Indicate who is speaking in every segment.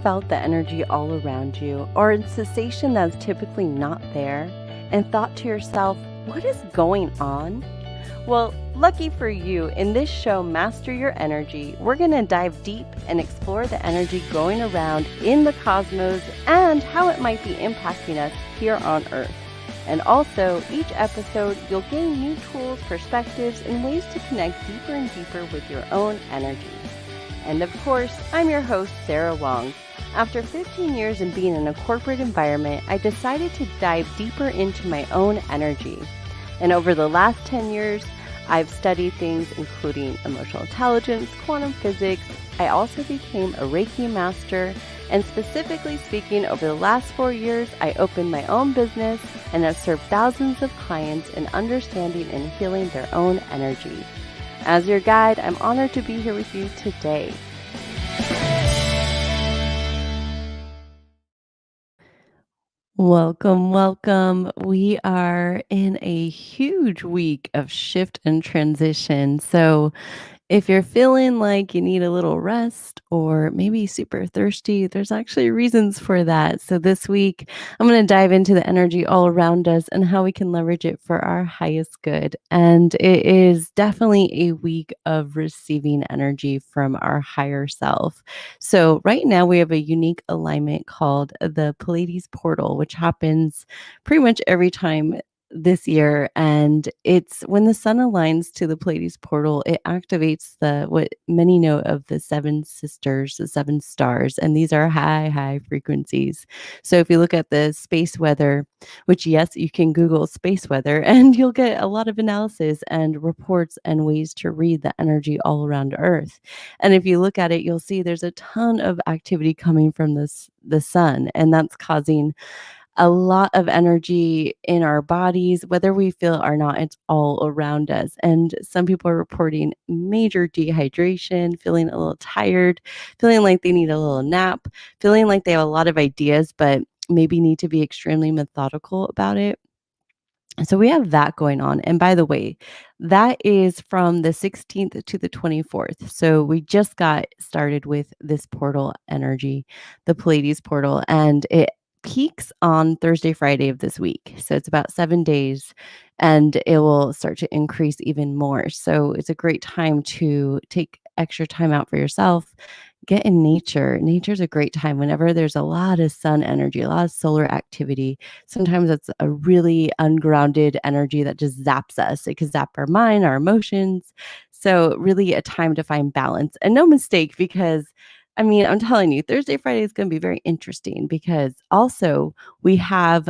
Speaker 1: felt the energy all around you, or a sensation that's typically not there, and thought to yourself, what is going on? Well, lucky for you, in this show, Master Your Energy, we're going to dive deep and explore the energy going around in the cosmos and how it might be impacting us here on Earth. And also, each episode, you'll gain new tools, perspectives, and ways to connect deeper and deeper with your own energy. And of course, I'm your host, Sarah Wong. After 15 years in being in a corporate environment, I decided to dive deeper into my own energy. And over the last 10 years, I've studied things including emotional intelligence, quantum physics. I also became a Reiki master. And specifically speaking, over the last 4 years, I opened my own business and have served thousands of clients in understanding and healing their own energy. As your guide, I'm honored to be here with you today. Welcome. We are in a huge week of shift and transition. So if you're feeling like you need a little rest or maybe super thirsty, there's actually reasons for that. So this week, I'm going to dive into the energy all around us and how we can leverage it for our highest good. And it is definitely a week of receiving energy from our higher self. So right now, we have a unique alignment called the Pilates Portal, which happens pretty much every time this year, and it's when the sun aligns to the Pleiades portal, it activates what many know of the seven sisters, the seven stars, and these are high frequencies. So if you look at the space weather, which yes, you can Google space weather and you'll get a lot of analysis and reports and ways to read the energy all around Earth. And if you look at it, you'll see there's a ton of activity coming from the sun, and that's causing a lot of energy in our bodies, whether we feel or not, it's all around us. And some people are reporting major dehydration, feeling a little tired, feeling like they need a little nap, feeling like they have a lot of ideas, but maybe need to be extremely methodical about it. So we have that going on. And by the way, that is from the 16th to the 24th. So we just got started with this portal energy, the Pleiades portal, and it peaks on Thursday, Friday of this week. So it's about 7 days and it will start to increase even more. So it's a great time to take extra time out for yourself. Get in nature. Nature's a great time whenever there's a lot of sun energy, a lot of solar activity. Sometimes it's a really ungrounded energy that just zaps us. It can zap our mind, our emotions. So really a time to find balance. And no mistake, because I'm telling you, Thursday, Friday is going to be very interesting because also we have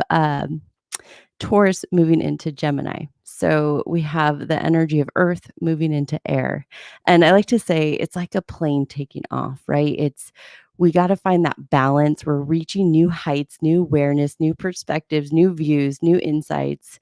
Speaker 1: Taurus moving into Gemini. So we have the energy of Earth moving into air. And I like to say it's like a plane taking off, right? We got to find that balance. We're reaching new heights, new awareness, new perspectives, new views, new insights.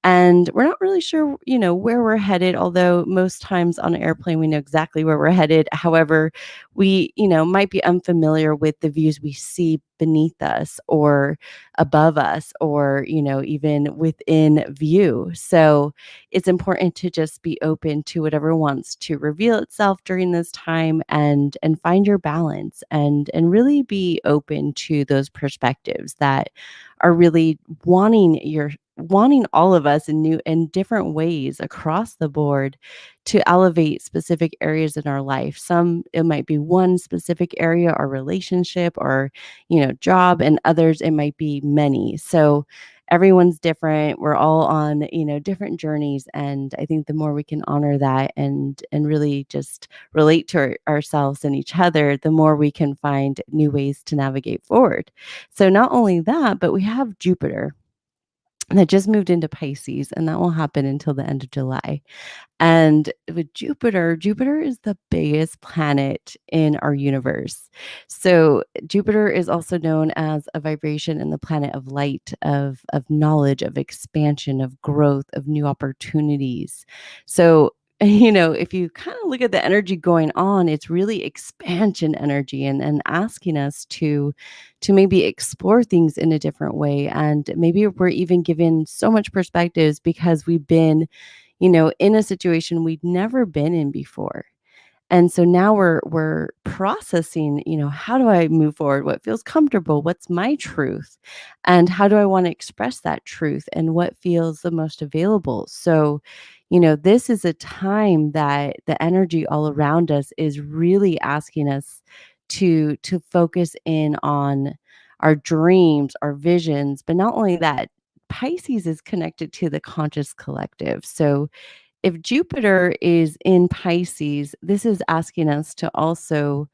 Speaker 1: And we're not really sure, where we're headed, although most times on an airplane, we know exactly where we're headed. However, we, might be unfamiliar with the views we see beneath us or above us or, even within view. So it's important to just be open to whatever wants to reveal itself during this time and find your balance and really be open to those perspectives that are really wanting all of us in new and different ways across the board to elevate specific areas in our life. Some, it might be one specific area or relationship or, job, and others, it might be many. So everyone's different. We're all on, different journeys. And I think the more we can honor that and really just relate to ourselves and each other, the more we can find new ways to navigate forward. So not only that, but we have Jupiter that just moved into Pisces, and that will happen until the end of July. And with Jupiter is the biggest planet in our universe. So Jupiter is also known as a vibration and the planet of light, of knowledge, of expansion, of growth, of new opportunities. So if you kind of look at the energy going on, it's really expansion energy and asking us to maybe explore things in a different way. And maybe we're even given so much perspectives because we've been, in a situation we'd never been in before. And so now we're processing, how do I move forward? What feels comfortable? What's my truth? And how do I want to express that truth and what feels the most available? So, this is a time that the energy all around us is really asking us to focus in on our dreams, our visions, but not only that, Pisces is connected to the conscious collective. So if Jupiter is in Pisces, this is asking us to also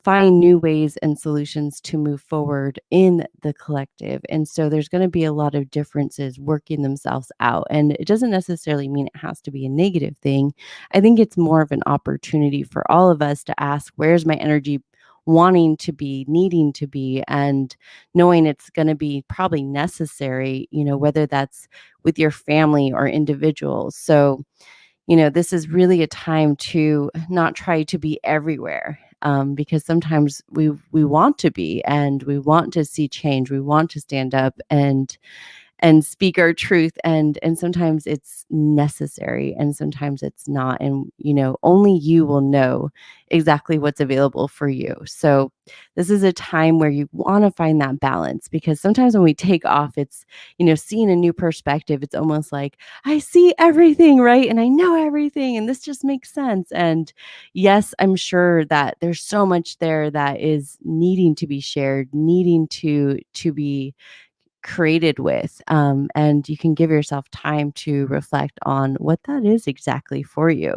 Speaker 1: find new ways and solutions to move forward in the collective. And so there's going to be a lot of differences working themselves out. And it doesn't necessarily mean it has to be a negative thing. I think it's more of an opportunity for all of us to ask, where's my energy wanting to be, needing to be, and knowing it's going to be probably necessary, whether that's with your family or individuals. So, this is really a time to not try to be everywhere, because sometimes we want to be, and we want to see change. We want to stand up and speak our truth, and sometimes it's necessary and sometimes it's not, and only you will know exactly what's available for you. So this is a time where you want to find that balance, because sometimes when we take off, it's seeing a new perspective. It's almost like I see everything, right, and I know everything, and this just makes sense. And yes, I'm sure that there's so much there that is needing to be shared, needing to be created with. And you can give yourself time to reflect on what that is exactly for you.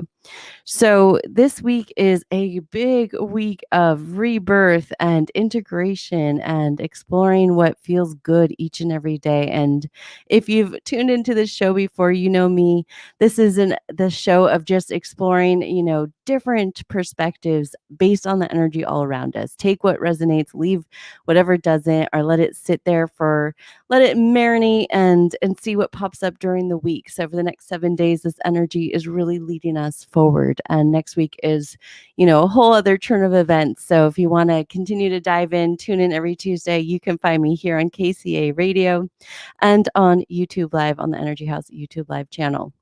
Speaker 1: So, this week is a big week of rebirth and integration and exploring what feels good each and every day. And if you've tuned into this show before, you know me. This is the show of just exploring, different perspectives based on the energy all around us. Take what resonates, leave whatever doesn't, or let it marinate and see what pops up during the week. So for the next 7 days, this energy is really leading us forward. And next week is, a whole other turn of events. So if you want to continue to dive in, tune in every Tuesday. You can find me here on KCAA Radio and on YouTube Live on the Energy House YouTube Live channel.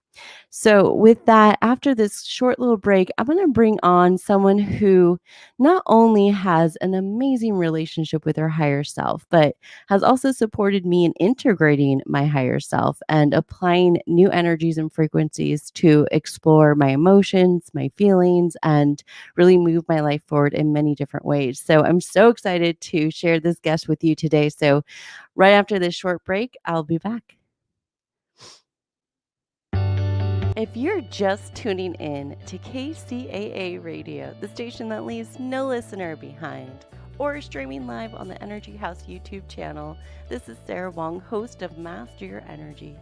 Speaker 1: So, with that, after this short little break, I'm going to bring on someone who not only has an amazing relationship with her higher self, but has also supported me in integrating my higher self and applying new energies and frequencies to explore my emotions, my feelings, and really move my life forward in many different ways. So, I'm so excited to share this guest with you today. So, right after this short break, I'll be back. If you're just tuning in to KCAA Radio, the station that leaves no listener behind, or streaming live on the Energy House YouTube channel, this is Sarah Wong, host of Master Your Energy.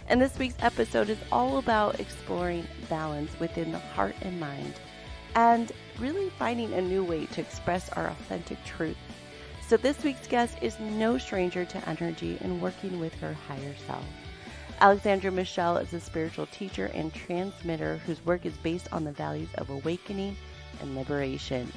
Speaker 1: And this week's episode is all about exploring balance within the heart and mind, and really finding a new way to express our authentic truth. So this week's guest is no stranger to energy and working with her higher self. Alexandra Michelle is a spiritual teacher and transmitter whose work is based on the values of awakening and liberation.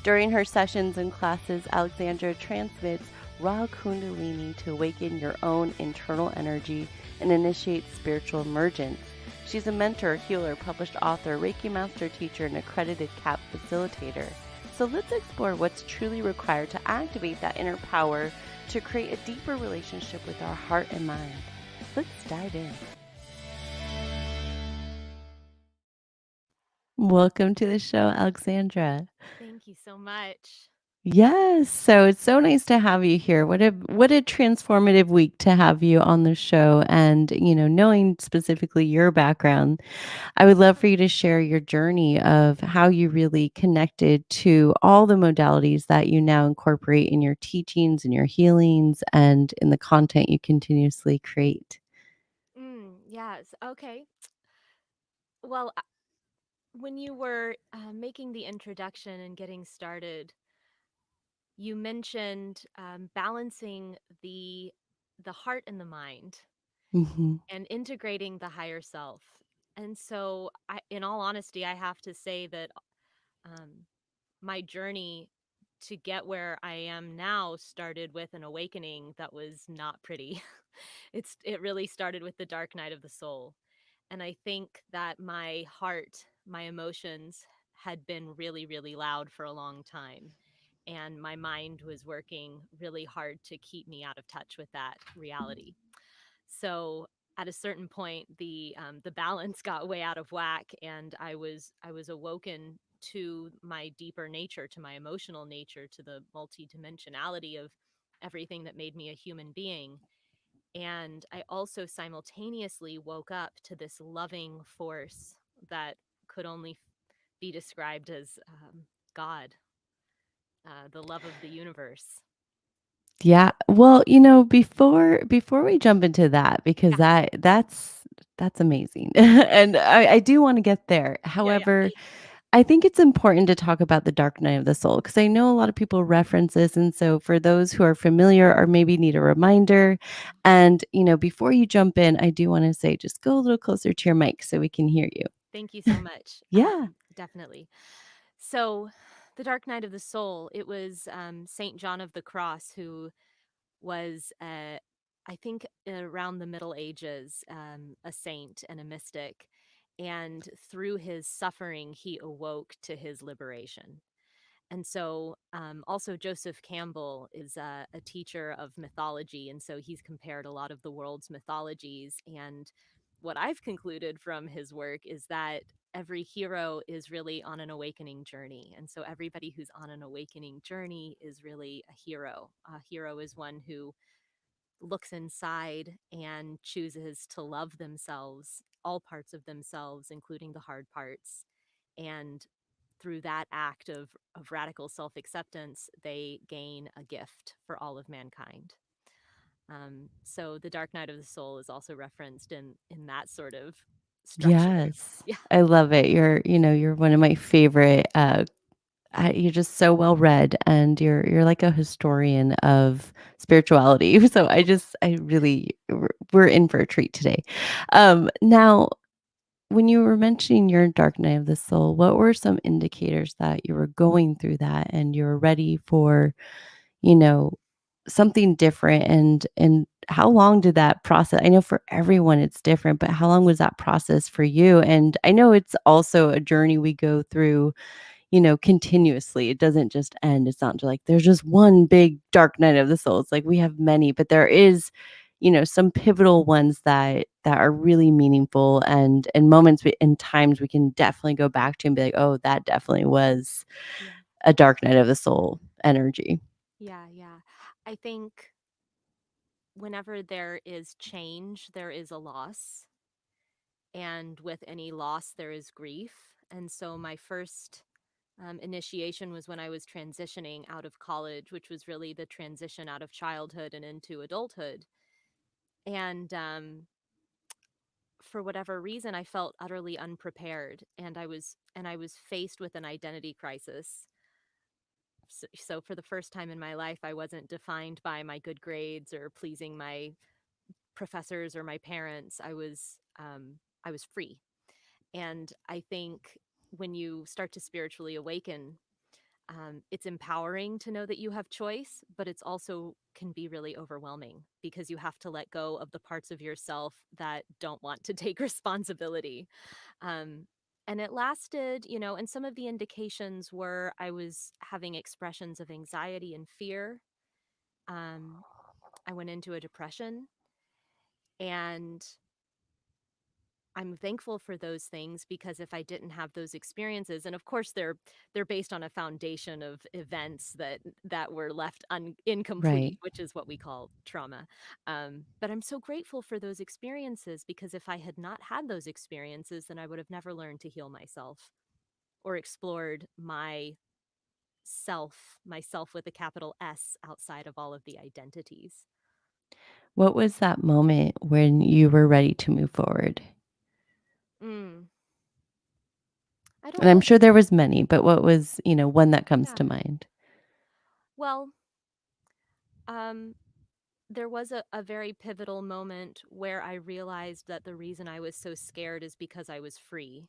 Speaker 1: During her sessions and classes, Alexandra transmits raw Kundalini to awaken your own internal energy and initiate spiritual emergence. She's a mentor, healer, published author, Reiki master teacher, and accredited CAP facilitator. So let's explore what's truly required to activate that inner power to create a deeper relationship with our heart and mind. Let's dive in. Welcome to the show, Alexandra.
Speaker 2: Thank you so much.
Speaker 1: Yes, so it's so nice to have you here. What a transformative week to have you on the show, and knowing specifically your background, I would love for you to share your journey of how you really connected to all the modalities that you now incorporate in your teachings and your healings and in the content you continuously create.
Speaker 2: Yes. Okay. Well, when you were making the introduction and getting started, you mentioned balancing the heart and the mind
Speaker 1: Mhm.
Speaker 2: and integrating the higher self. And so, in all honesty, I have to say that um, my journey to get where I am now started with an awakening that was not pretty. It really started with the dark night of the soul. And I think that my heart, my emotions had been really, really loud for a long time. And my mind was working really hard to keep me out of touch with that reality. So at a certain point, the balance got way out of whack, and I was awoken to my deeper nature, to my emotional nature, to the multidimensionality of everything that made me a human being. And I also simultaneously woke up to this loving force that could only be described as God, the love of the universe.
Speaker 1: Yeah. Well, before we jump into that, because
Speaker 2: Yeah,
Speaker 1: that's amazing. And I do want to get there.
Speaker 2: yeah, yeah.
Speaker 1: However, I think it's important to talk about the dark night of the soul because I know a lot of people reference this. And so for those who are familiar or maybe need a reminder, and before you jump in, I do want to say just go a little closer to your mic so we can hear you.
Speaker 2: Thank you so much.
Speaker 1: Yeah.
Speaker 2: Definitely. So, the Dark Night of the Soul, it was Saint John of the Cross who was, I think, around the Middle Ages, a saint and a mystic. And through his suffering, he awoke to his liberation. And so, also Joseph Campbell is a teacher of mythology, and so he's compared a lot of the world's mythologies. And what I've concluded from his work is that every hero is really on an awakening journey, and so everybody who's on an awakening journey is really a hero. A hero is one who looks inside and chooses to love themselves, all parts of themselves, including the hard parts. And through that act of radical self acceptance, they gain a gift for all of mankind. So the Dark Night of the Soul is also referenced in that sort of structure.
Speaker 1: Yes.
Speaker 2: Yeah.
Speaker 1: I love it. You're one of my favorite you're just so well read and you're like a historian of spirituality. So I really we're in for a treat today. Now when you were mentioning your dark night of the soul, what were some indicators that you were going through that and you're ready for, you know, something different and how long did that process? I know for everyone it's different, but how long was that process for you? And I know it's also a journey we go through continuously. It doesn't just end. It's not like there's just one big dark night of the soul. It's like we have many, but there is, some pivotal ones that are really meaningful and moments and times we can definitely go back to and be like, oh, that definitely was
Speaker 2: Yeah.
Speaker 1: a dark night of the soul energy.
Speaker 2: Yeah. Yeah. I think whenever there is change, there is a loss. And with any loss, there is grief. And so my first initiation was when I was transitioning out of college, which was really the transition out of childhood and into adulthood. And for whatever reason, I felt utterly unprepared, and I was faced with an identity crisis. So for the first time in my life, I wasn't defined by my good grades or pleasing my professors or my parents. I was free. And I think when you start to spiritually awaken, it's empowering to know that you have choice, but it's also can be really overwhelming because you have to let go of the parts of yourself that don't want to take responsibility. Um, and it lasted, and some of the indications were I was having expressions of anxiety and fear. Um, I went into a depression, and I'm thankful for those things because if I didn't have those experiences, and of course they're based on a foundation of events that were left incomplete,
Speaker 1: Right.
Speaker 2: which is what we call trauma. But I'm so grateful for those experiences because if I had not had those experiences, then I would have never learned to heal myself or explored myself with a capital S outside of all of the identities.
Speaker 1: What was that moment when you were ready to move forward?
Speaker 2: Mm, I don't
Speaker 1: And I'm
Speaker 2: know.
Speaker 1: sure there was many, but what was, one that comes
Speaker 2: Yeah.
Speaker 1: to mind?
Speaker 2: Well, um, there was a very pivotal moment where I realized that the reason I was so scared is because I was free.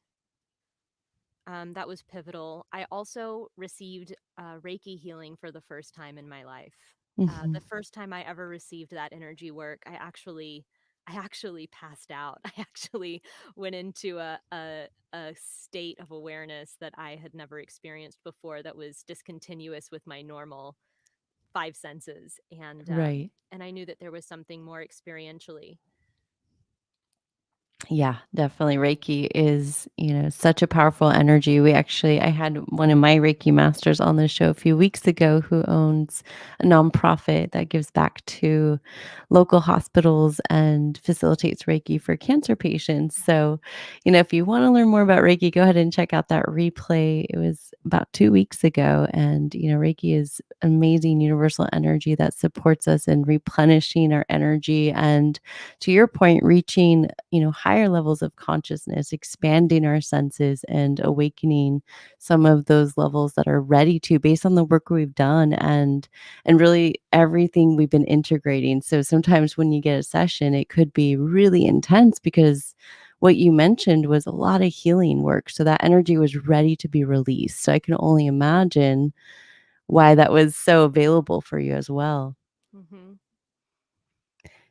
Speaker 2: That was pivotal. I also received Reiki healing for the first time in my life.
Speaker 1: Mhm.
Speaker 2: The first time I ever received that energy work, I actually I actually passed out. I actually went into a state of awareness that I had never experienced before, that was discontinuous with my normal five senses,
Speaker 1: Right.
Speaker 2: and I knew that there was something more experientially.
Speaker 1: Yeah, definitely. Reiki is, such a powerful energy. I had one of my Reiki masters on the show a few weeks ago who owns a nonprofit that gives back to local hospitals and facilitates Reiki for cancer patients.
Speaker 2: Mhm.
Speaker 1: So, if you want to learn more about Reiki, go ahead and check out that replay. It was about 2 weeks ago. And, Reiki is amazing universal energy that supports us in replenishing our energy and, to your point, reaching, higher levels of consciousness, expanding our senses and awakening some of those levels that are ready to, based on the work we've done and really everything we've been integrating. So sometimes when you get a session, it could be really intense because what you mentioned was a lot of healing work. So that energy was ready to be released. So I can only imagine why that was so available for you as well.
Speaker 2: Mhm.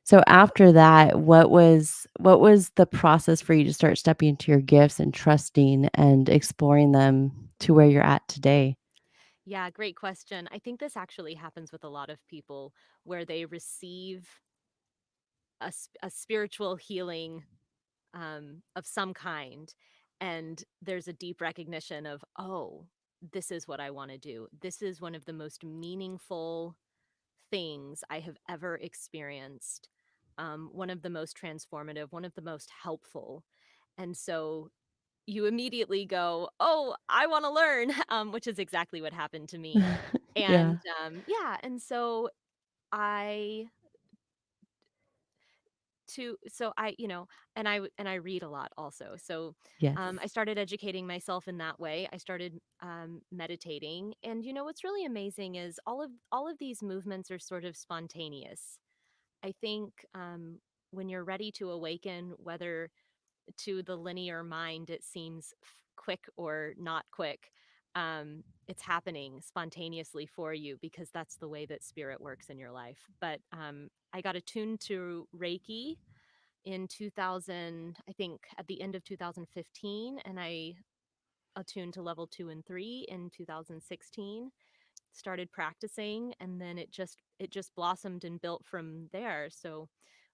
Speaker 1: So after that, what was the process for you to start stepping into your gifts and trusting and exploring them to where you're at today?
Speaker 2: Yeah, great question. I think this actually happens with a lot of people, where they receive a spiritual healing, of some kind, and there's a deep recognition of, oh, this is what I want to do. This is one of the most meaningful things I have ever experienced. One of the most transformative, one of the most helpful. And so you immediately go, oh, I want to learn, which is exactly what happened to me. And
Speaker 1: Yeah.
Speaker 2: yeah, and so I so I, and I read a lot also. So
Speaker 1: Yes.
Speaker 2: I started educating myself in that way. I started meditating, and what's really amazing is all of these movements are sort of spontaneous. I think when you're ready to awaken, whether to the linear mind it seems quick or not quick, it's happening spontaneously for you, because that's the way that spirit works in your life. But I got attuned to Reiki in 2000, I think at the end of 2015, and I attuned to level 2 and 3 in 2016, started practicing, and then it just blossomed and built from there. So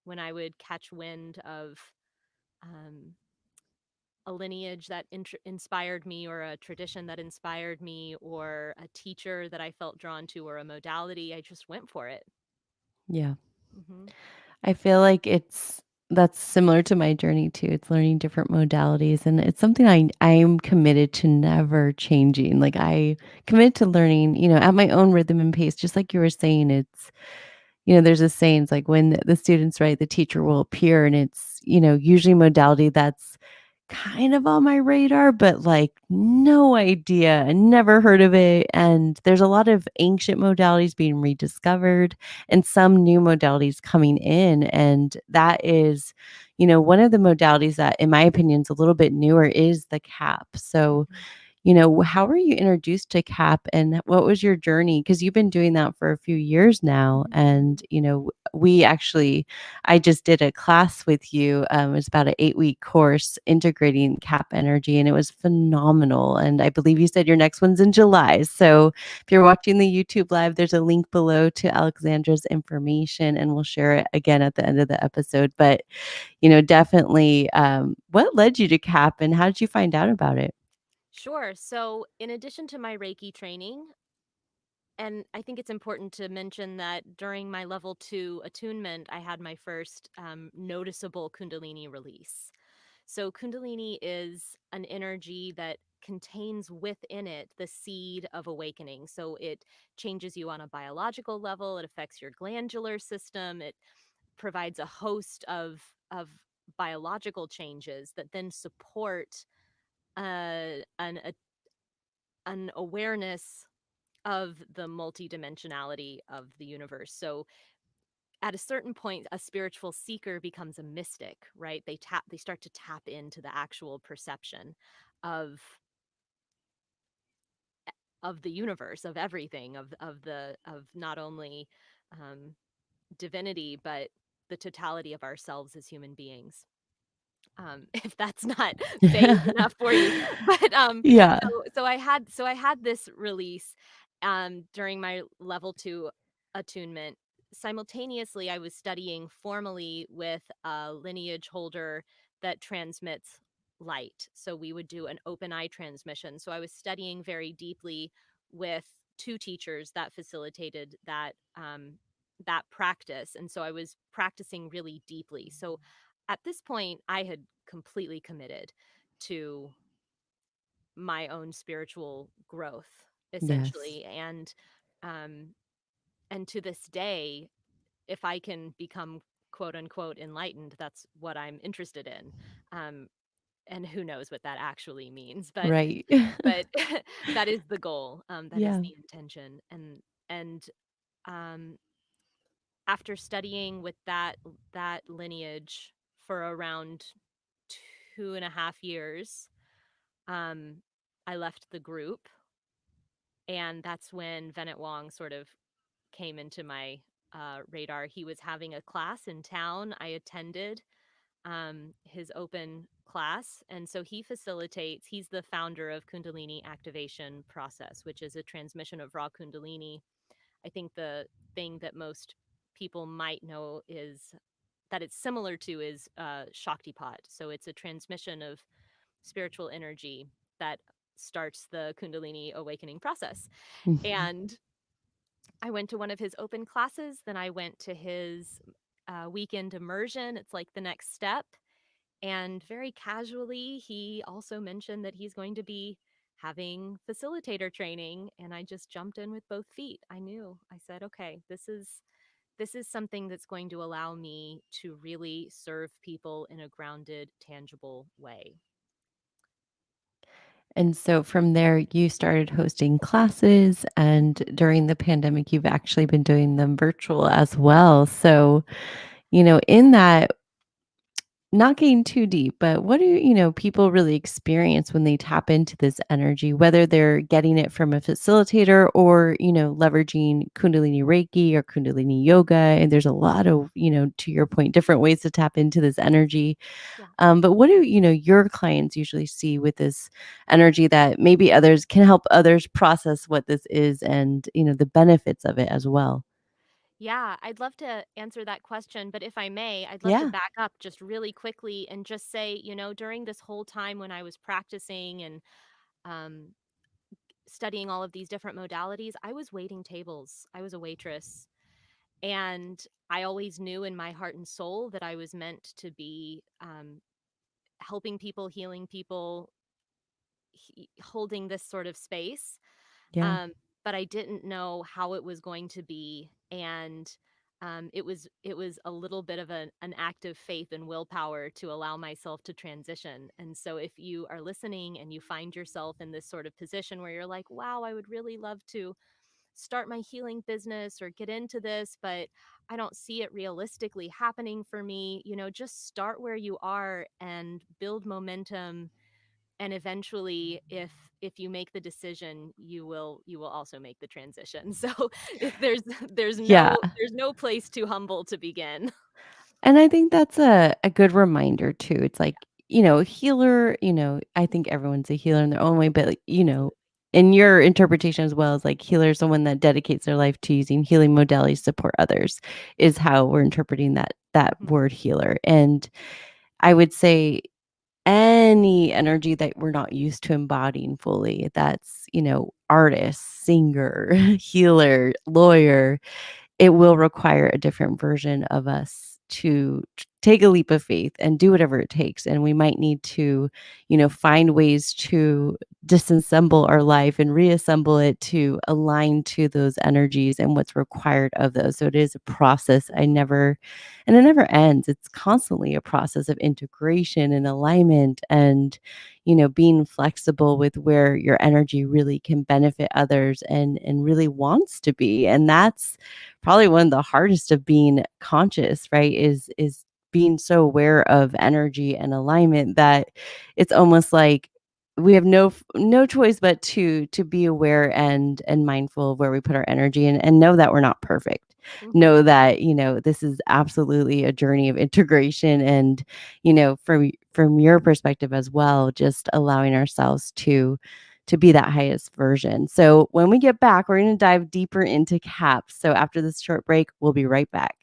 Speaker 2: when I would catch wind of um, a lineage that inspired me, or a tradition that inspired me, or a teacher that I felt drawn to, or a modality, I just went for it.
Speaker 1: Yeah.
Speaker 2: Hmm.
Speaker 1: I feel like that's similar to my journey too. It's learning different modalities and it's something I'm committed to never changing. Like I committed to learning, at my own rhythm and pace, just like you were saying. There's a saying, it's like when the students write, the teacher will appear. And it's, usually modality that's kind of on my radar, but like no idea and never heard of it. And there's a lot of ancient modalities being rediscovered and some new modalities coming in. And that is, one of the modalities that, in my opinion, is a little bit newer is the CAP. So,
Speaker 2: Hmm.
Speaker 1: how were you introduced to CAP and what was your journey? Because you've been doing that for a few years now.
Speaker 2: Hmm.
Speaker 1: And, I just did a class with you. It was about an 8-week course integrating CAP energy, and it was phenomenal. And I believe you said your next one's in July. So if you're watching the YouTube live, there's a link below to Alexandra's information, and we'll share it again at the end of the episode. But, definitely, what led you to CAP and how did you find out about it?
Speaker 2: Sure. So, in addition to my Reiki training, and I think it's important to mention that during my level 2 attunement, I had my first noticeable Kundalini release. So, Kundalini is an energy that contains within it the seed of awakening. So, it changes you on a biological level, it affects your glandular system, it provides a host of biological changes that then support an awareness of the multidimensionality of the universe. So at a certain point, a spiritual seeker becomes a mystic, right? They start to tap into the actual perception of of the universe, of everything, of not only um, divinity, but the totality of ourselves as human beings. If that's not vague enough for you, but
Speaker 1: Yeah.
Speaker 2: so I had this release during my level 2 attunement. Simultaneously, I was studying formally with a lineage holder that transmits light. So we would do an open eye transmission. So I was studying very deeply with two teachers that facilitated that practice, and so I was practicing really deeply. So at this point, I had completely committed to my own spiritual growth,
Speaker 1: Yes.
Speaker 2: essentially, um, and to this day, if I can become quote unquote enlightened, that's what I'm interested in. Um, and who knows what that actually means,
Speaker 1: Right.
Speaker 2: but that is the goal. That is
Speaker 1: Yeah.
Speaker 2: the intention, and um, after studying with that lineage for around 2.5 years, um, I left the group, and that's when Venet Wong sort of came into my radar. He was having a class in town. I attended his open class, and so he's the founder of Kundalini activation process, which is a transmission of raw Kundalini. I think the thing that most people might know is that it's similar to is Shaktipat. So it's a transmission of spiritual energy that starts the Kundalini awakening process.
Speaker 1: Mhm.
Speaker 2: And I went to one of his open classes, then I went to his weekend immersion. It's like the next step. And very casually, he also mentioned that he's going to be having facilitator training. And I just jumped in with both feet. I knew. I said, okay, this is something that's going to allow me to really serve people in a grounded, tangible way.
Speaker 1: And so from there, you started hosting classes, and during the pandemic, you've actually been doing them virtual as well. So, in that, not getting too deep, but what do people really experience when they tap into this energy, whether they're getting it from a facilitator or, leveraging Kundalini Reiki or Kundalini Yoga? And there's a lot of, to your point, different ways to tap into this energy.
Speaker 2: Yeah.
Speaker 1: But what do your clients usually see with this energy that maybe others can help others process what this is and the benefits of it as well?
Speaker 2: Yeah, I'd love to answer that question, but if I may, I'd love to
Speaker 1: Yeah.
Speaker 2: back up just really quickly and just say, during this whole time when I was practicing and um, studying all of these different modalities, I was waiting tables. I was a waitress. And I always knew in my heart and soul that I was meant to be helping people, healing people, holding this sort of space.
Speaker 1: Yeah.
Speaker 2: um, but I didn't know how it was going to be, and it was a little bit of an act of faith and willpower to allow myself to transition. And so, if you are listening and you find yourself in this sort of position where you're like, "Wow, I would really love to start my healing business or get into this, but I don't see it realistically happening for me," just start where you are and build momentum, and eventually, if you make the decision, you will also make the transition. So there's there's
Speaker 1: Yeah.
Speaker 2: no there's no place too humble to begin.
Speaker 1: And I think that's a good reminder too. It's like, healer, I think everyone's a healer in their own way, but like,
Speaker 2: Absolutely.
Speaker 1: in your interpretation as well as like healer, someone that dedicates their life to using healing modalities to support others is how we're interpreting that
Speaker 2: Mhm.
Speaker 1: word healer. And I would say any energy that we're not used to embodying fully, that's, artist, singer, healer, lawyer, it will require a different version of us to take a leap of faith and do whatever it takes. And we might need to, find ways to disassemble our life and reassemble it to align to those energies and what's required of those. So it is a process. And it never ends. It's constantly a process of integration and alignment and, being flexible with where your energy really can benefit others and really wants to be. And that's probably one of the hardest of being conscious, right? Is being so aware of energy and alignment that it's almost like we have no choice but to be aware and mindful of where we put our energy and know that we're not perfect.
Speaker 2: Mhm.
Speaker 1: Know that, this is absolutely a journey of integration and, from your perspective as well, just allowing ourselves to be that highest version. So when we get back, we're going to dive deeper into caps. So after this short break, we'll be right back.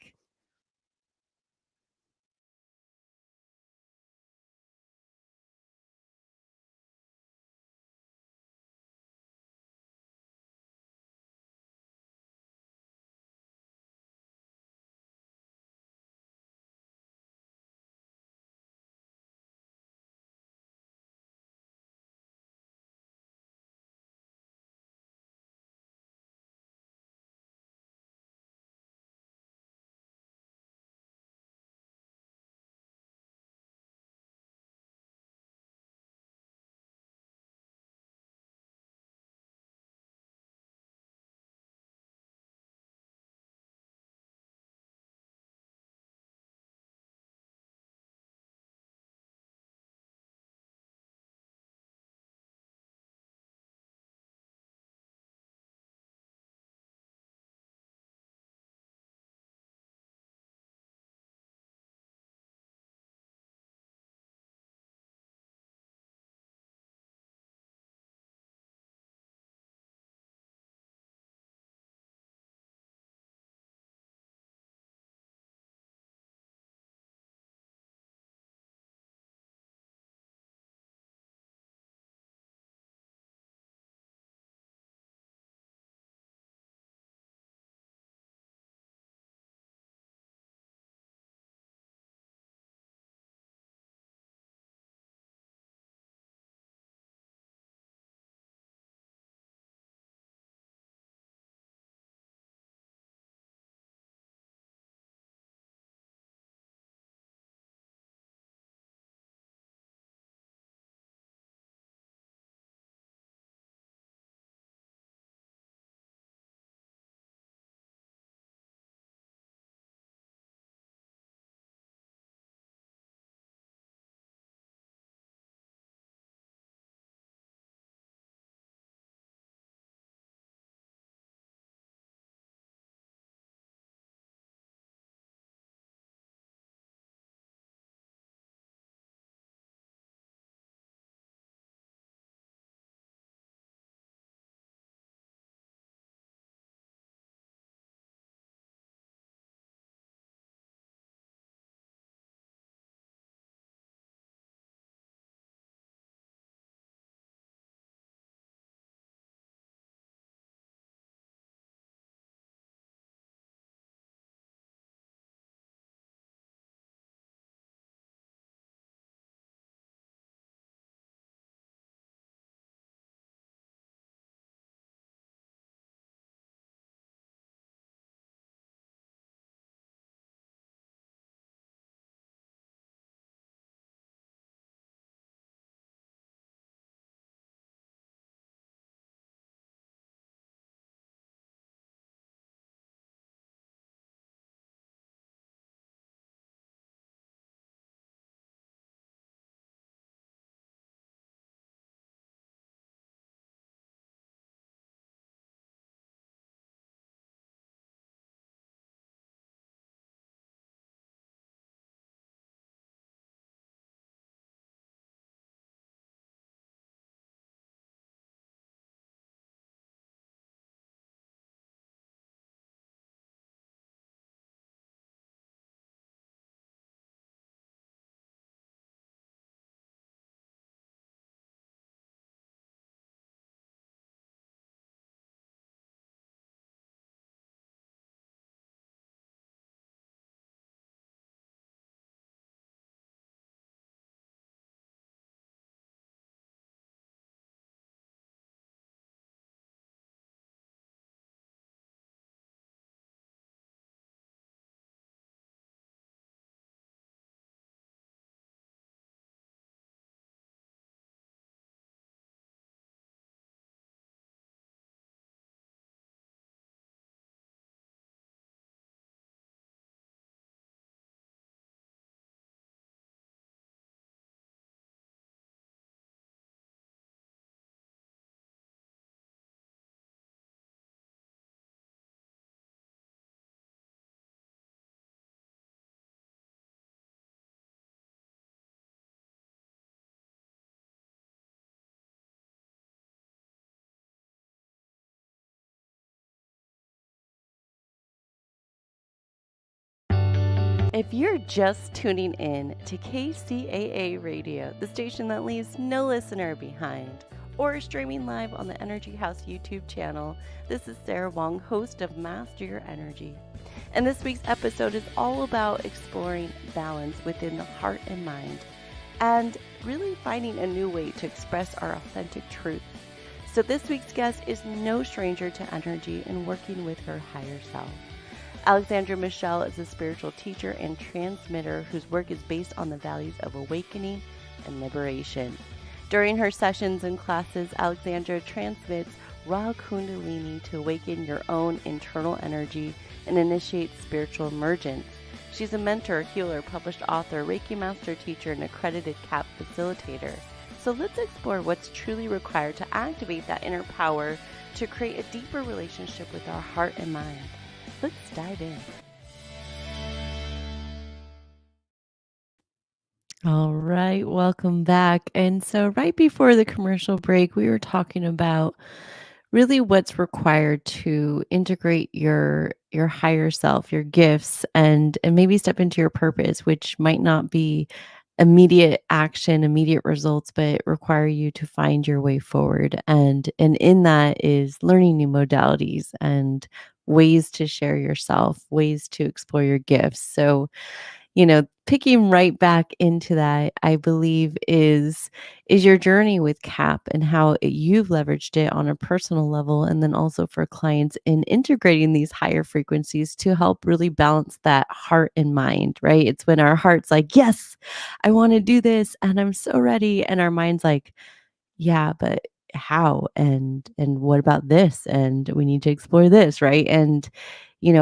Speaker 1: If you're just tuning in to KCAA Radio, the station that leaves no listener behind, or streaming live on the Energy House YouTube channel, this is Sarah Wong, host of Master Your Energy. And this week's episode is all about exploring balance within the heart and mind, and really finding a new way to express our authentic truth. So this week's guest is no stranger to energy and working with her higher self. Alexandra Michelle is a spiritual teacher and transmitter whose work is based on the values of awakening and liberation. During her sessions and classes, Alexandra transmits raw Kundalini to awaken your own internal energy and initiate spiritual emergence. She's a mentor, healer, published author, Reiki master teacher, and accredited CAP facilitator. So let's explore what's truly required to activate that inner power to create a deeper relationship with our heart and mind. Let's dive in. All right, welcome back. And so right before the commercial break, we were talking about really what's required to integrate your higher self, your gifts, and maybe step into your purpose, which might not be immediate action, immediate results, but require you to find your way forward. And in that is learning new modalities and ways to share yourself, ways to explore your gifts. So, picking right back into that, I believe is your journey with CAP and how you've leveraged it on a personal level, and then also for clients in integrating these higher frequencies to help really balance that heart and mind, right? It's when our heart's like, yes, I want to do this and I'm so ready. And our mind's like, yeah, but how? And what about this? And we need to explore this, right? And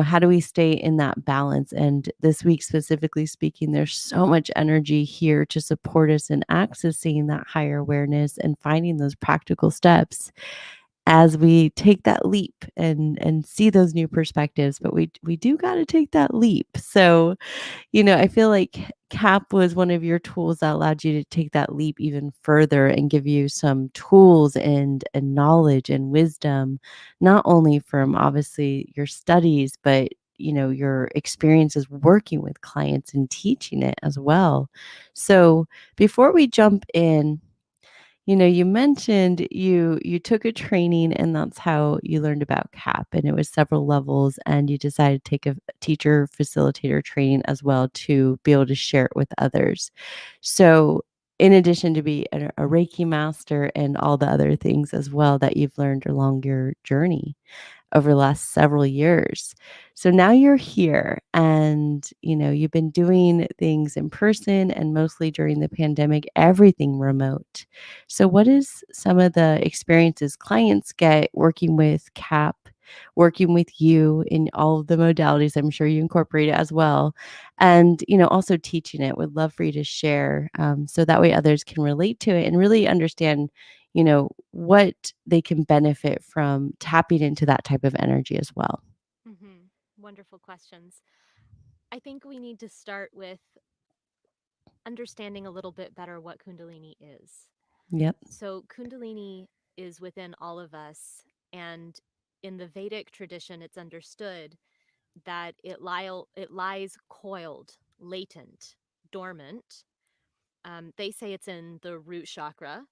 Speaker 1: how do we stay in that balance? And this week, specifically speaking, there's so much energy here to support us in accessing that higher awareness and finding those practical steps as we take that leap and see those new perspectives. But we do got to take that leap. So I feel like CAP was one of your tools that allowed you to take that leap even further and give you some tools and knowledge and wisdom, not only from obviously your studies, but your experiences working with clients and teaching it as well. So before we jump in, you mentioned you took a training and that's how you learned about CAP, and it was several levels, and you decided to take a teacher facilitator training as well to be able to share it with others. So in addition to be a Reiki master and all the other things as well that you've learned along your journey over the last several years. So now you're here and you've been doing things in person and mostly during the pandemic, everything remote. So what is some of the experiences clients get working with CAP, working with you in all of the modalities? I'm sure you incorporate it as well. And, also teaching it. Would love for you to share so that way others can relate to it and really understand what they can benefit from tapping into that type of energy as well.
Speaker 2: Wonderful questions. I think we need to start with understanding a little bit better what Kundalini is.
Speaker 1: Yep.
Speaker 2: So, Kundalini is within all of us. And in the Vedic tradition, it's understood that it lies coiled, latent, dormant. They say it's in the root chakra.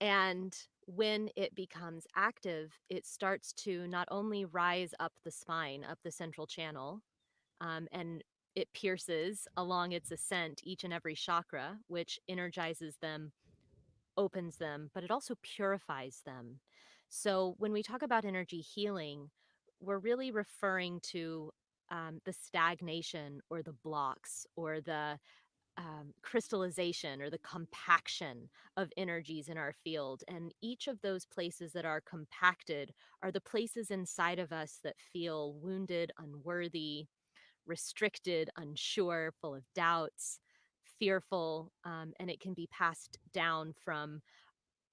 Speaker 2: And when it becomes active, it starts to not only rise up the spine, up the central channel, and it pierces along its ascent each and every chakra, which energizes them, opens them, but it also purifies them. So when we talk about energy healing, we're really referring to the stagnation or the blocks or the crystallization or the compaction of energies in our field. And each of those places that are compacted are the places inside of us that feel wounded, unworthy, restricted, unsure, full of doubts, fearful, and it can be passed down from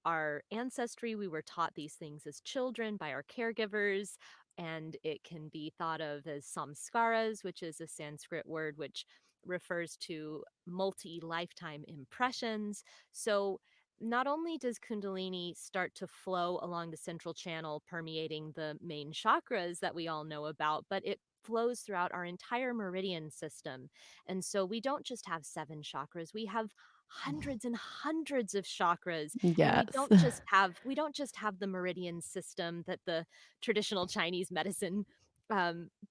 Speaker 2: our ancestry. We were taught these things as children by our caregivers, and it can be thought of as samskaras, which is a Sanskrit word which refers to multi lifetime impressions. So, not only does Kundalini start to flow along the central channel, permeating the main chakras that we all know about, but it flows throughout our entire meridian system. And so we don't just have 7 chakras, we have hundreds and hundreds of chakras. And we
Speaker 1: Yes.
Speaker 2: don't just have the meridian system that the traditional Chinese medicine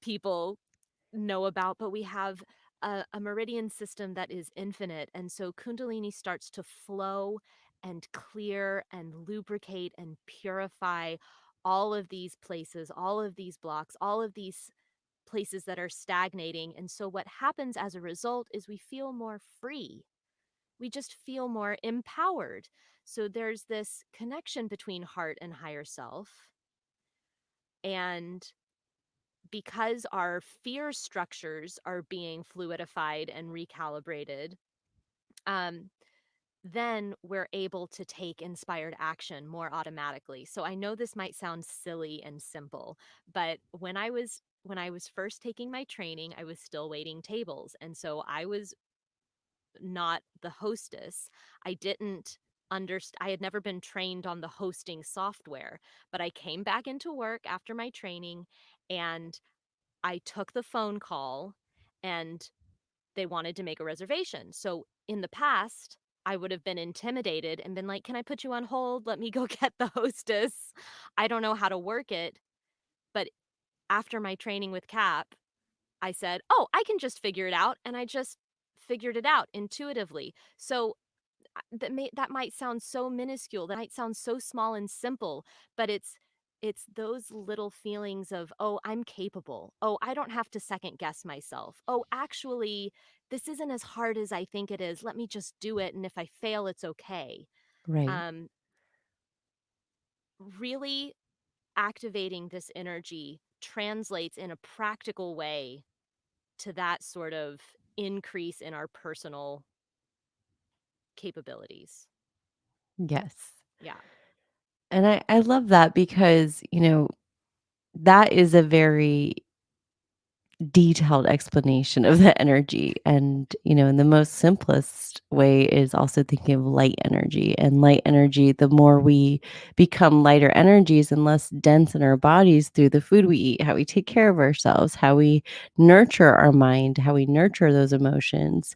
Speaker 2: people know about, but we have a meridian system that is infinite. And so Kundalini starts to flow and clear and lubricate and purify all of these places, all of these blocks, all of these places that are stagnating. And so what happens as a result is we feel more free. We just feel more empowered. So there's this connection between heart and higher self. And because our fear structures are being fluidified and recalibrated, um, then we're able to take inspired action more automatically. So I know this might sound silly and simple, but when I was first taking my training, I was still waiting tables, and so I was not the hostess. I didn't understand. I had never been trained on the hosting software, but I came back into work after my training, and I took the phone call, and they wanted to make a reservation. So in the past, I would have been intimidated and been like, "Can I put you on hold? Let me go get the hostess. I don't know how to work it." But after my training with Cap, I said, "Oh, I can just figure it out." And I just figured it out intuitively. So that might sound so minuscule, that might sound so small and simple, but it's those little feelings of, oh, I'm capable, oh, I don't have to second guess myself, oh, actually this isn't as hard as I think it is, let me just do it, and if I fail, it's okay.
Speaker 1: Right.
Speaker 2: um Really activating this energy translates in a practical way to that sort of increase in our personal capabilities.
Speaker 1: Yes.
Speaker 2: Yeah.
Speaker 1: And I love that because, that is a very detailed explanation of the energy. And, in the most simplest way is also thinking of light energy. And light energy, the more we become lighter energies and less dense in our bodies through the food we eat, how we take care of ourselves, how we nurture our mind, how we nurture those emotions,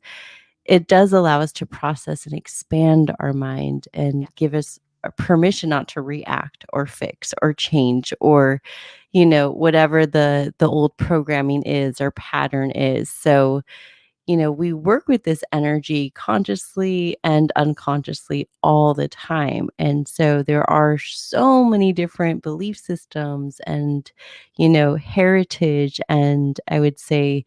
Speaker 1: it does allow us to process and expand our mind and
Speaker 2: Yeah.
Speaker 1: give us a permission not to react or fix or change or whatever the old programming is or pattern is. So we work with this energy consciously and unconsciously all the time. And so there are so many different belief systems and heritage, and I would say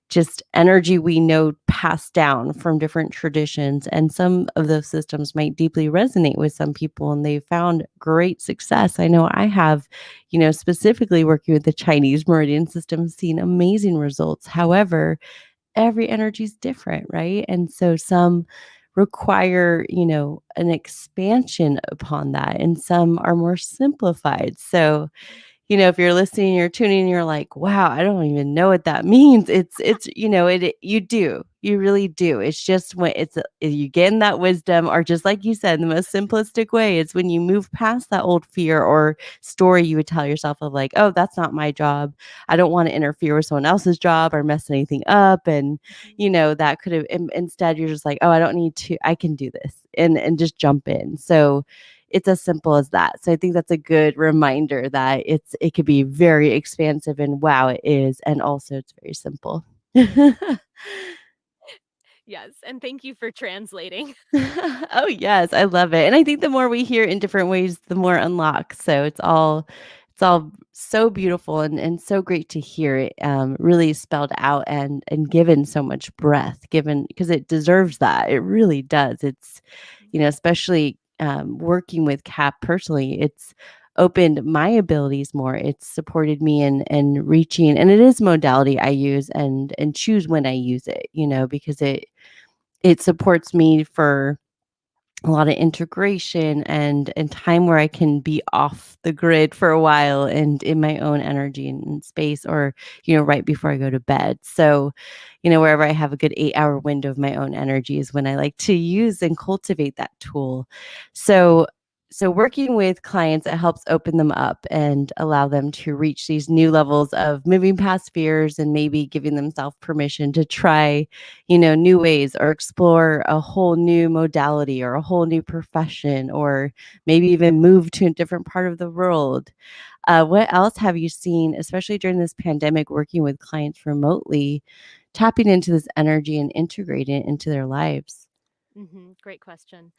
Speaker 1: just energy we know passed down from different traditions. And some of those systems might deeply resonate with some people, and they've found great success. I know I have, specifically working with the Chinese meridian system, seen amazing results. However, every energy is different, right? And so some require, an expansion upon that, and some are more simplified. So if you're listening, you're tuning, you're like, wow, I don't even know what that means. You do, you really do. It's just when you gain that wisdom, or just like you said, the most simplistic way is when you move past that old fear or story you would tell yourself of like, oh, that's not my job. I don't want to interfere with someone else's job or mess anything up. And,
Speaker 2: Mhm.
Speaker 1: that could have, instead, you're just like, oh, I don't need to, I can do this, and just jump in. So, it's as simple as that. So I think that's a good reminder that it could be very expansive, and wow, it is. And also it's very simple.
Speaker 2: Yes, and thank you for translating.
Speaker 1: Oh, yes, I love it. And I think the more we hear in different ways, the more unlocks. So it's all so beautiful, and so great to hear it really spelled out and given so much breath, given because it deserves that. It really does. It's, especially working with Cap personally, it's opened my abilities more. It's supported me in reaching, and it is modality I use and choose when I use it, because it supports me for a lot of integration and time where I can be off the grid for a while and in my own energy and space, or right before I go to bed. So wherever I have a good 8-hour window of my own energy is when I like to use and cultivate that tool. So so working with clients, it helps open them up and allow them to reach these new levels of moving past fears and maybe giving themselves permission to try, new ways or explore a whole new modality or a whole new profession or maybe even move to a different part of the world. What else have you seen, especially during this pandemic, working with clients remotely, tapping into this energy and integrating it into their lives?
Speaker 2: Great question.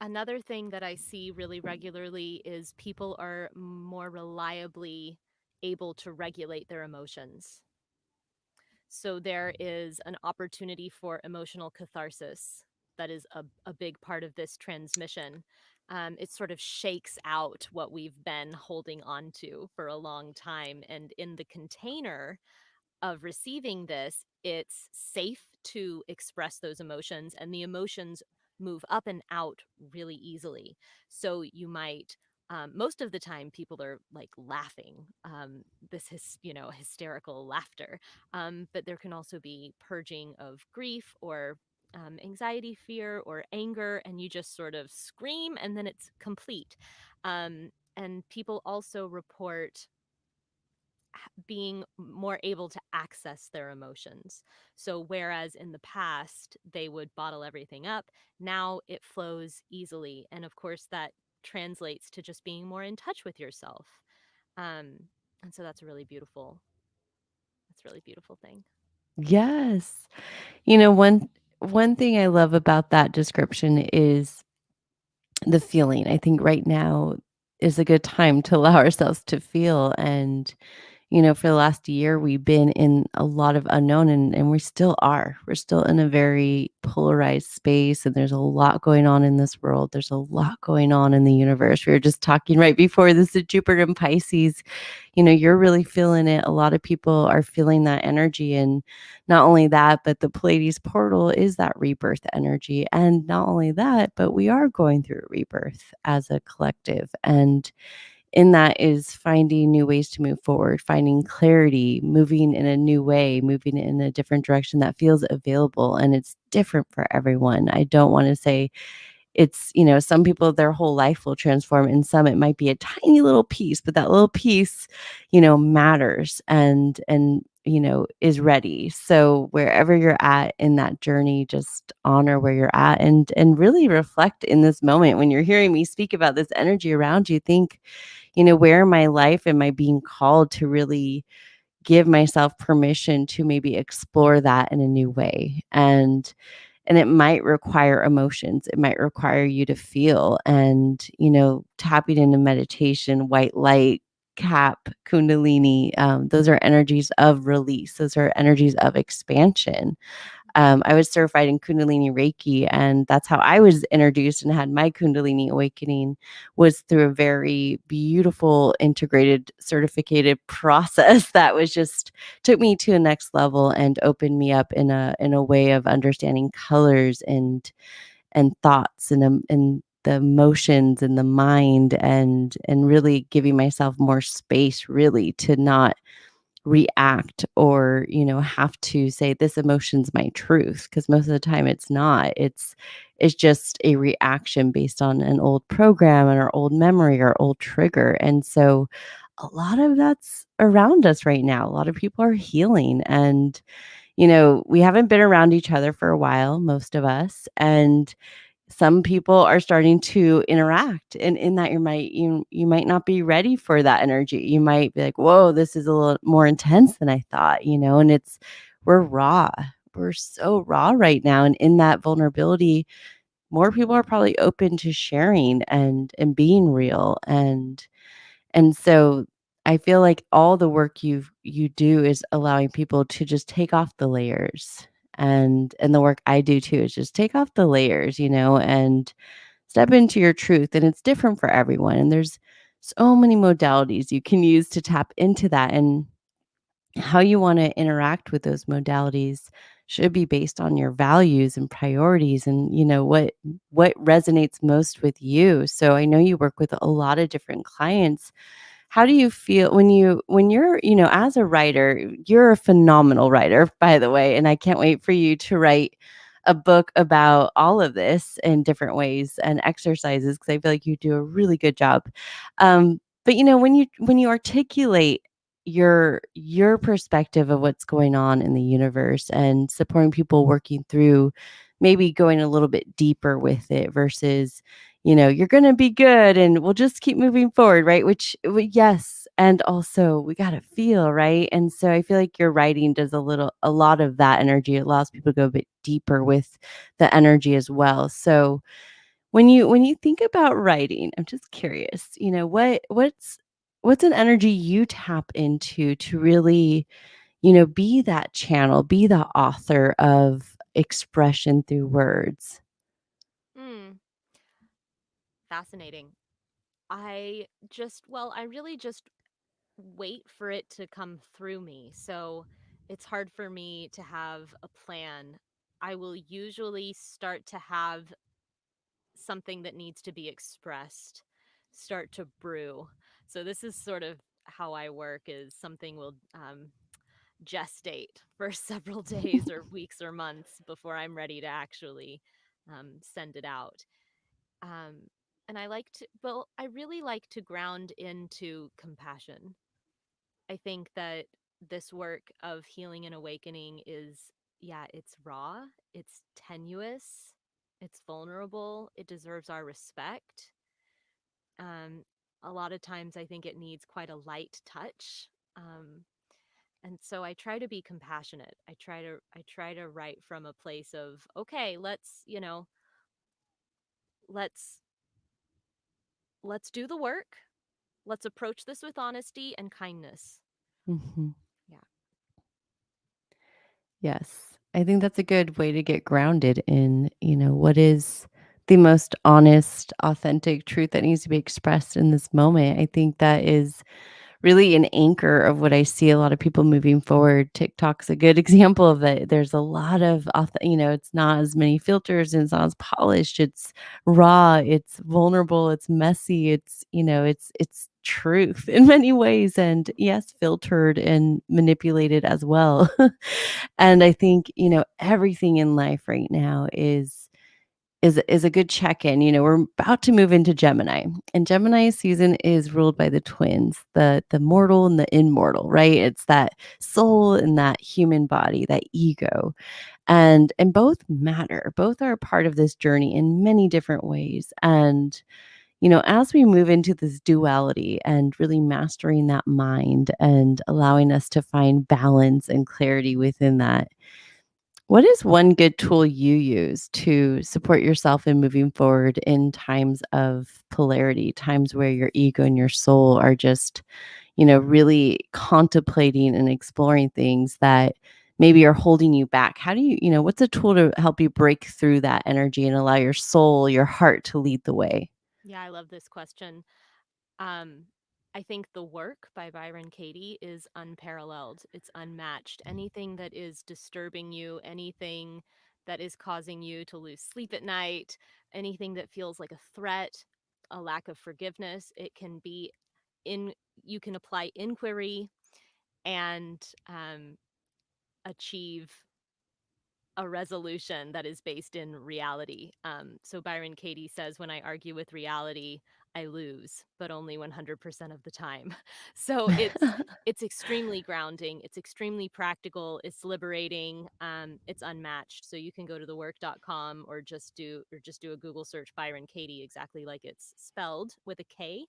Speaker 2: Another thing that I see really regularly is people are more reliably able to regulate their emotions. So there is an opportunity for emotional catharsis that is a big part of this transmission. It sort of shakes out what we've been holding on to for a long time. And in the container of receiving this, it's safe to express those emotions, and the emotions move up and out really easily. So you might, most of the time, people are like laughing, hysterical laughter. But there can also be purging of grief or anxiety, fear, or anger, and you just sort of scream, and then it's complete. And people also report being more able to access their emotions. So, whereas in the past they would bottle everything up, now it flows easily. And of course, that translates to just being more in touch with yourself. Um, and so that's a really beautiful thing.
Speaker 1: Yes. One thing I love about that description is the feeling. I think right now is a good time to allow ourselves to feel. And for the last year, we've been in a lot of unknown, and we still are. We're still in a very polarized space, and there's a lot going on in this world. There's a lot going on in the universe. We were just talking right before this at Jupiter and Pisces. You're really feeling it. A lot of people are feeling that energy. And not only that, but the Pleiades portal is that rebirth energy. And not only that, but we are going through a rebirth as a collective. And in that is finding new ways to move forward, finding clarity, moving in a new way, moving in a different direction that feels available. And it's different for everyone. I don't want to say it's, some people, their whole life will transform, and some it might be a tiny little piece, but that little piece, matters and is ready. So wherever you're at in that journey, just honor where you're at and really reflect in this moment. When you're hearing me speak about this energy around you, think, where in my life am I being called to really give myself permission to maybe explore that in a new way? And it might require emotions. It might require you to feel and, tapping into meditation, white light, cap, Kundalini. Those are energies of release. Those are energies of expansion. I was certified in Kundalini Reiki, and that's how I was introduced and had my Kundalini awakening, was through a very beautiful integrated certificated process that was just took me to a next level and opened me up in a way of understanding colors and thoughts and the emotions and the mind and really giving myself more space really to not react or have to say this emotion's my truth, because most of the time it's not. It's just a reaction based on an old program and our old memory or old trigger. And so a lot of that's around us right now. A lot of people are healing, and we haven't been around each other for a while, most of us, and some people are starting to interact, and in that you might not be ready for that energy. You might be like, whoa, this is a little more intense than I thought, and we're raw. We're so raw right now, and in that vulnerability, more people are probably open to sharing and being real. And so I feel like all the work you do is allowing people to just take off the layers. And the work I do too is just take off the layers, and step into your truth. And it's different for everyone. And there's so many modalities you can use to tap into that. And how you want to interact with those modalities should be based on your values and priorities and what resonates most with you. So I know you work with a lot of different clients. How do you feel when you're, as a writer? You're a phenomenal writer, by the way, and I can't wait for you to write a book about all of this in different ways and exercises because I feel like you do a really good job. But when you articulate your perspective of what's going on in the universe and supporting people working through maybe going a little bit deeper with it versus you're going to be good and we'll just keep moving forward, right? Yes. And also we got to feel, right? And so I feel like your writing does a lot of that energy. It allows people to go a bit deeper with the energy as well. So when you think about writing, I'm just curious, what's an energy you tap into to really, be that channel, be the author of expression through words?
Speaker 2: Mm, fascinating. I really just wait for it to come through me. So it's hard for me to have a plan. I will usually start to have something that needs to be expressed start to brew. So this is sort of how I work is something will gestate for several days or weeks or months before I'm ready to actually send it out. Um, and I really like to ground into compassion. I think that this work of healing and awakening is, yeah, it's raw, it's tenuous, it's vulnerable, it deserves our respect. Um, a lot of times I think it needs quite a light touch. And so I try to be compassionate. I try to write from a place of, okay, let's let's do the work. Let's approach this with honesty and kindness.
Speaker 1: Mhm.
Speaker 2: Yeah.
Speaker 1: Yes. I think that's a good way to get grounded in, what is the most honest, authentic truth that needs to be expressed in this moment. I think that is really an anchor of what I see a lot of people moving forward. TikTok's a good example of it. There's a lot of, it's not as many filters and it's not as polished. It's raw, it's vulnerable, it's messy, it's truth in many ways. And yes, filtered and manipulated as well. And I think, everything in life right now is a good check-in. We're about to move into Gemini, and Gemini season is ruled by the twins, the mortal and the immortal, right? It's that soul and that human body, that ego. And both matter. Both are a part of this journey in many different ways. And as we move into this duality and really mastering that mind and allowing us to find balance and clarity within that, what is one good tool you use to support yourself in moving forward in times of polarity, times where your ego and your soul are just, really contemplating and exploring things that maybe are holding you back? How do what's a tool to help you break through that energy and allow your soul, your heart to lead the way?
Speaker 2: Yeah, I love this question. Um, I think The Work by Byron Katie is unparalleled. It's unmatched. Anything that is disturbing you, anything that is causing you to lose sleep at night, anything that feels like a threat, a lack of forgiveness, it can be in, you can apply inquiry and achieve a resolution that is based in reality. So Byron Katie says, when I argue with reality, I lose, but only 100% of the time. So it's extremely grounding. It's extremely practical. It's liberating. It's unmatched. So you can go to thework.com or just do a Google search Byron Katie, exactly like it's spelled with a K,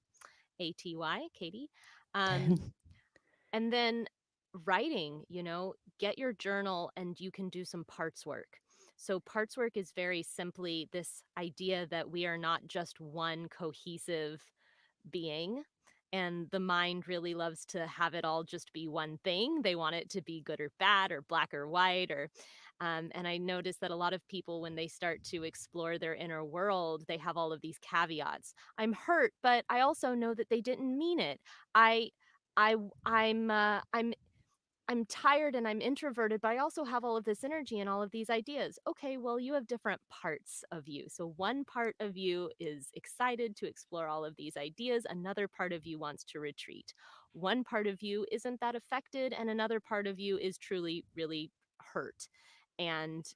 Speaker 2: ATY, Katie. Um, and then writing, get your journal and you can do some parts work. So, parts work is very simply this idea that we are not just one cohesive being. And the mind really loves to have it all just be one thing. They want it to be good or bad or black or white or and I notice that a lot of people, when they start to explore their inner world, they have all of these caveats. I'm hurt, but I also know that they didn't mean it. I I I'm tired and I'm introverted, but I also have all of this energy and all of these ideas. Okay, well, you have different parts of you. So one part of you is excited to explore all of these ideas, another part of you wants to retreat. One part of you isn't that affected, and another part of you is truly really hurt. And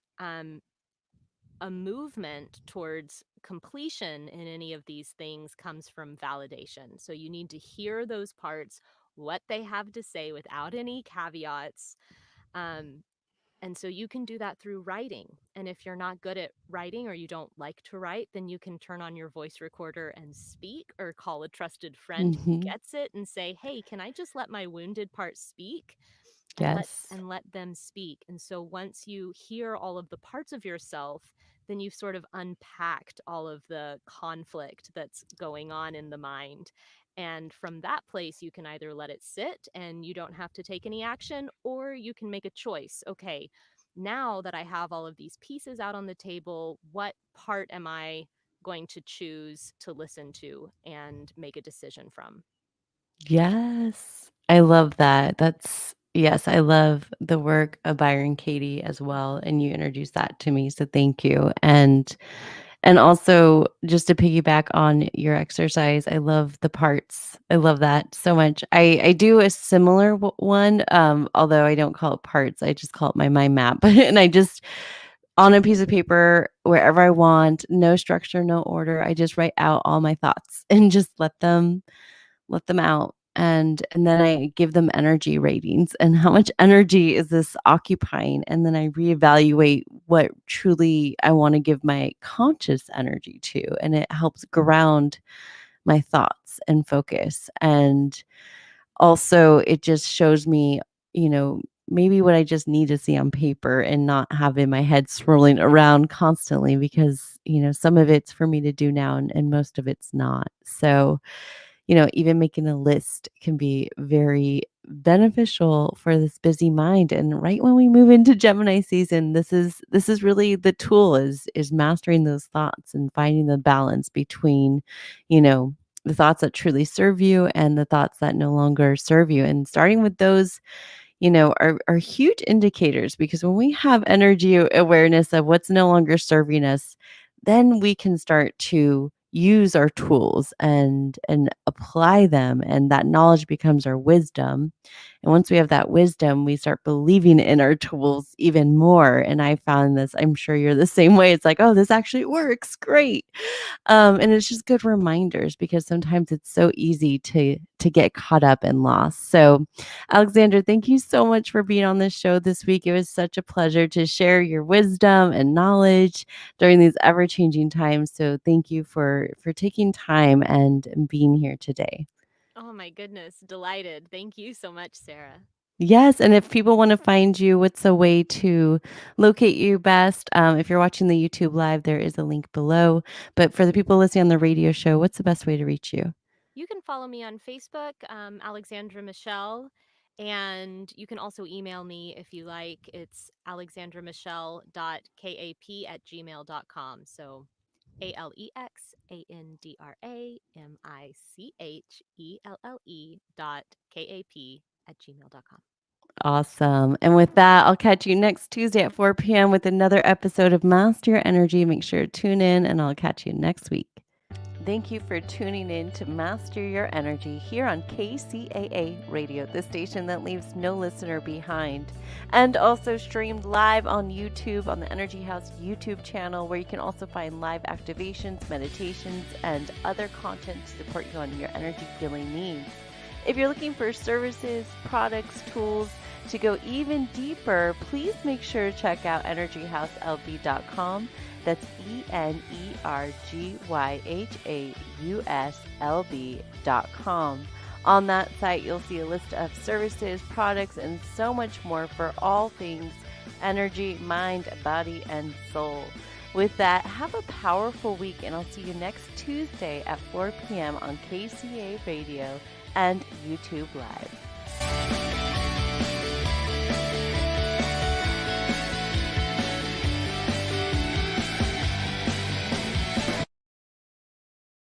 Speaker 2: a movement towards completion in any of these things comes from validation. So you need to hear those parts, what they have to say without any caveats. Um, and so you can do that through writing. And if you're not good at writing or you don't like to write, then you can turn on your voice recorder and speak, or call a trusted friend who
Speaker 1: Mhm.
Speaker 2: gets it and say, "Hey, can I just let my wounded part speak?"
Speaker 1: Yes.
Speaker 2: And let them speak. And so once you hear all of the parts of yourself, then you've sort of unpacked all of the conflict that's going on in the mind. And from that place, you can either let it sit and you don't have to take any action, or you can make a choice. Okay, now that I have all of these pieces out on the table, what part am I going to choose to listen to and make a decision from?
Speaker 1: Yes. I love that. Yes, I love the work of Byron Katie as well, and you introduced that to me, so thank you. And also, just to piggyback on your exercise, I love the parts. I love that so much. I do a similar one, although I don't call it parts. I just call it my mind map, and I just on a piece of paper wherever I want, no structure, no order. I just write out all my thoughts and just let them out. And then I give them energy ratings and how much energy is this occupying, and then I reevaluate what truly I want to give my conscious energy to, and it helps ground my thoughts and focus. And also it just shows me, maybe what I just need to see on paper and not have in my head swirling around constantly, because some of it's for me to do now, and most of it's not. So even making a list can be very beneficial for this busy mind. And right when we move into Gemini season, this is really the tool, is mastering those thoughts and finding the balance between, you know, the thoughts that truly serve you and the thoughts that no longer serve you. And starting with those, are huge indicators, because when we have energy awareness of what's no longer serving us, then we can start to use our tools and apply them, and that knowledge becomes our wisdom. And once we have that wisdom, we start believing in our tools even more. And I found this, I'm sure you're the same way. It's like, oh, this actually works. Great. And it's just good reminders, because sometimes it's so easy to get caught up and lost. So, Alexandra, thank you so much for being on this show this week. It was such a pleasure to share your wisdom and knowledge during these ever-changing times. So, thank you for taking time and being here today.
Speaker 2: Oh my goodness, delighted. Thank you so much, Sarah.
Speaker 1: Yes, and if people want to find you, what's a way to locate you best? If you're watching the YouTube live, there is a link below. But for the people listening on the radio show, what's the best way to reach you?
Speaker 2: You can follow me on Facebook, Alexandra Michelle, and you can also email me if you like. It's alexandramichelle.kap@gmail.com. So Alexandramichellle.kap@gmail.com.
Speaker 1: Awesome. And with that, I'll catch you next Tuesday at 4 p.m. with another episode of Master Your Energy. Make sure to tune in, and I'll catch you next week. Thank you for tuning in to Master Your Energy here on KCAA Radio, the station that leaves no listener behind. And also streamed live on YouTube on the Energy House YouTube channel, where you can also find live activations, meditations, and other content to support you on your energy healing needs. If you're looking for services, products, tools to go even deeper, please make sure to check out energyhouselb.com. That's ENERGYHAUSLB.com. On that site, you'll see a list of services, products, and so much more for all things energy, mind, body, and soul. With that, have a powerful week, and I'll see you next Tuesday at 4 p.m. on KCAA Radio and YouTube Live.